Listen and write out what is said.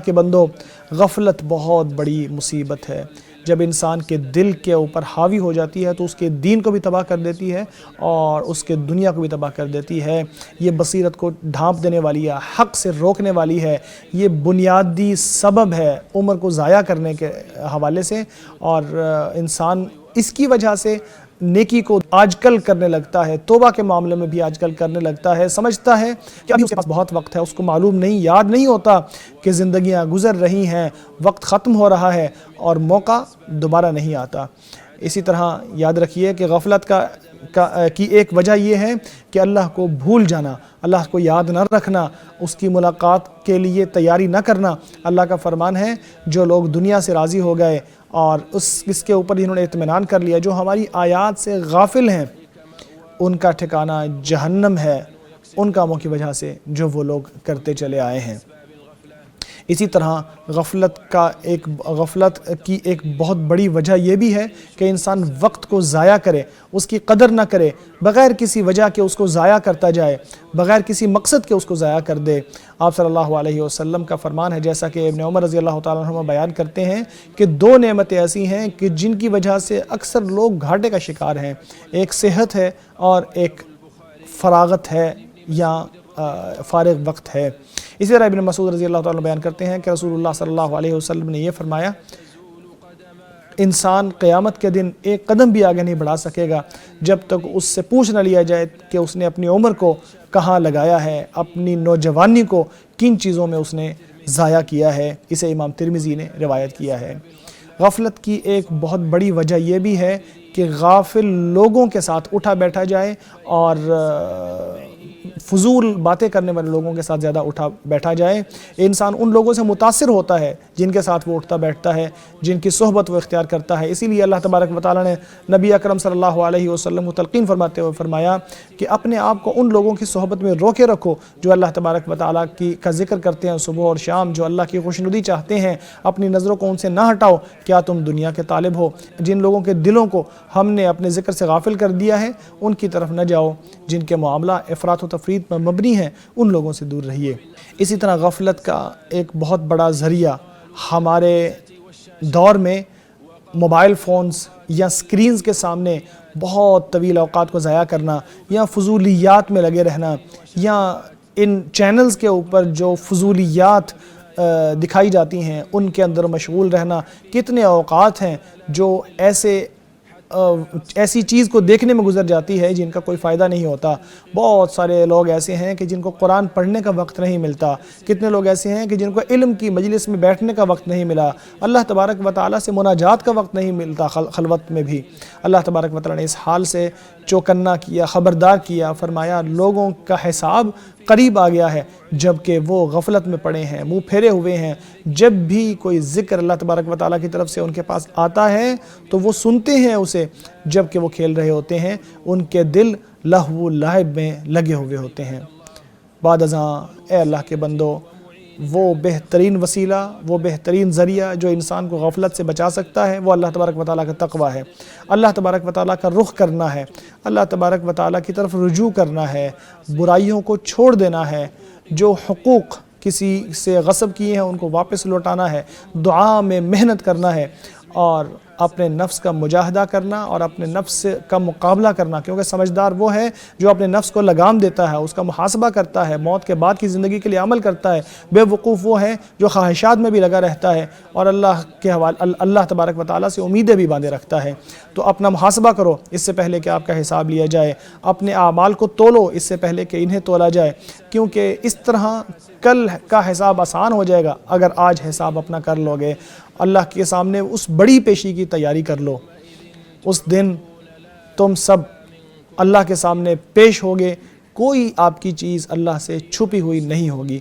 کے بندو، غفلت بہت بڑی مصیبت ہے۔ جب انسان کے دل کے اوپر حاوی ہو جاتی ہے تو اس کے دین کو بھی تباہ کر دیتی ہے اور اس کے دنیا کو بھی تباہ کر دیتی ہے۔ یہ بصیرت کو ڈھانپ دینے والی ہے، حق سے روکنے والی ہے، یہ بنیادی سبب ہے عمر کو ضائع کرنے کے حوالے سے، اور انسان اس کی وجہ سے نیکی کو آج کل کرنے لگتا ہے، توبہ کے معاملے میں بھی آج کل کرنے لگتا ہے، سمجھتا ہے کہ ابھی اس کے پاس بہت وقت ہے، اس کو معلوم نہیں، یاد نہیں ہوتا کہ زندگیاں گزر رہی ہیں، وقت ختم ہو رہا ہے اور موقع دوبارہ نہیں آتا۔ اسی طرح یاد رکھیے کہ غفلت کی ایک وجہ یہ ہے کہ اللہ کو بھول جانا، اللہ کو یاد نہ رکھنا، اس کی ملاقات کے لیے تیاری نہ کرنا۔ اللہ کا فرمان ہے جو لوگ دنیا سے راضی ہو گئے اور اس کے اوپر انہوں نے اطمینان کر لیا، جو ہماری آیات سے غافل ہیں، ان کا ٹھکانہ جہنم ہے، ان کاموں کی وجہ سے جو وہ لوگ کرتے چلے آئے ہیں۔ اسی طرح غفلت کی ایک بہت بڑی وجہ یہ بھی ہے کہ انسان وقت کو ضائع کرے، اس کی قدر نہ کرے، بغیر کسی وجہ کے اس کو ضائع کرتا جائے، بغیر کسی مقصد کے اس کو ضائع کر دے۔ آپ صلی اللہ علیہ وسلم کا فرمان ہے، جیسا کہ ابن عمر رضی اللہ تعالیٰ عنہ بیان کرتے ہیں، کہ دو نعمتیں ایسی ہیں کہ جن کی وجہ سے اکثر لوگ گھاٹے کا شکار ہیں، ایک صحت ہے اور ایک فراغت ہے یا فارغ وقت ہے۔ اسی طرح ابن مسعود رضی اللہ تعالیٰ بیان کرتے ہیں کہ رسول اللہ صلی اللہ علیہ وسلم نے یہ فرمایا، انسان قیامت کے دن ایک قدم بھی آگے نہیں بڑھا سکے گا جب تک اس سے پوچھ نہ لیا جائے کہ اس نے اپنی عمر کو کہاں لگایا ہے، اپنی نوجوانی کو کن چیزوں میں اس نے ضائع کیا ہے۔ اسے امام ترمذی نے روایت کیا ہے۔ غفلت کی ایک بہت بڑی وجہ یہ بھی ہے کہ غافل لوگوں کے ساتھ اٹھا بیٹھا جائے اور فضول باتیں کرنے والے لوگوں کے ساتھ زیادہ اٹھا بیٹھا جائے۔ انسان ان لوگوں سے متاثر ہوتا ہے جن کے ساتھ وہ اٹھتا بیٹھتا ہے، جن کی صحبت وہ اختیار کرتا ہے۔ اسی لیے اللہ تبارک و تعالیٰ نے نبی اکرم صلی اللہ علیہ وسلم کو تلقین فرماتے ہوئے فرمایا کہ اپنے آپ کو ان لوگوں کی صحبت میں روکے رکھو جو اللہ تبارک و تعالیٰ کا ذکر کرتے ہیں صبح اور شام، جو اللہ کی خوشنودی چاہتے ہیں۔ اپنی نظروں کو ان سے نہ ہٹاؤ، کیا تم دنیا کے طالب ہو؟ جن لوگوں کے دلوں کو ہم نے اپنے ذکر سے غافل کر دیا ہے ان کی طرف نہ جاؤ، جن کے معاملہ افراط و تفریط پر مبنی ہیں ان لوگوں سے دور رہیے۔ اسی طرح غفلت کا ایک بہت بڑا ذریعہ ہمارے دور میں موبائل فونز یا سکرینز کے سامنے بہت طویل اوقات کو ضائع کرنا، یا فضولیات میں لگے رہنا، یا ان چینلز کے اوپر جو فضولیات دکھائی جاتی ہیں ان کے اندر مشغول رہنا۔ کتنے اوقات ہیں جو ایسی چیز کو دیکھنے میں گزر جاتی ہے جن کا کوئی فائدہ نہیں ہوتا۔ بہت سارے لوگ ایسے ہیں کہ جن کو قرآن پڑھنے کا وقت نہیں ملتا، کتنے لوگ ایسے ہیں کہ جن کو علم کی مجلس میں بیٹھنے کا وقت نہیں ملا، اللہ تبارک و تعالیٰ سے مناجات کا وقت نہیں ملتا، خلوت میں بھی۔ اللہ تبارک و تعالیٰ نے اس حال سے چوکنا کیا، خبردار کیا، فرمایا لوگوں کا حساب قریب آ گیا ہے جبکہ وہ غفلت میں پڑے ہیں، منہ پھیرے ہوئے ہیں۔ جب بھی کوئی ذکر اللہ تبارک و تعالیٰ کی طرف سے ان کے پاس آتا ہے تو وہ سنتے ہیں اسے، جبکہ وہ کھیل رہے ہوتے ہیں، ان کے دل لہو و لعب میں لگے ہوئے ہوتے ہیں۔ بعد ازاں اے اللہ کے بندو، وہ بہترین وسیلہ، وہ بہترین ذریعہ جو انسان کو غفلت سے بچا سکتا ہے وہ اللہ تبارک و تعالیٰ کا تقویٰ ہے، اللہ تبارک و تعالیٰ کا رخ کرنا ہے، اللہ تبارک و تعالیٰ کی طرف رجوع کرنا ہے، برائیوں کو چھوڑ دینا ہے، جو حقوق کسی سے غصب کیے ہیں ان کو واپس لوٹانا ہے، دعا میں محنت کرنا ہے، اور اپنے نفس کا مجاہدہ کرنا اور اپنے نفس کا مقابلہ کرنا، کیونکہ سمجھدار وہ ہے جو اپنے نفس کو لگام دیتا ہے، اس کا محاسبہ کرتا ہے، موت کے بعد کی زندگی کے لیے عمل کرتا ہے۔ بے وقوف وہ ہے جو خواہشات میں بھی لگا رہتا ہے اور اللہ تبارک و تعالیٰ سے امیدیں بھی باندھے رکھتا ہے۔ تو اپنا محاسبہ کرو اس سے پہلے کہ آپ کا حساب لیا جائے، اپنے اعمال کو تولو اس سے پہلے کہ انہیں تولا جائے، کیونکہ اس طرح کل کا حساب آسان ہو جائے گا اگر آج حساب اپنا کر لو گے۔ اللہ کے سامنے اس بڑی پیشی کی تیاری کر لو، اس دن تم سب اللہ کے سامنے پیش ہوگے، کوئی آپ کی چیز اللہ سے چھپی ہوئی نہیں ہوگی۔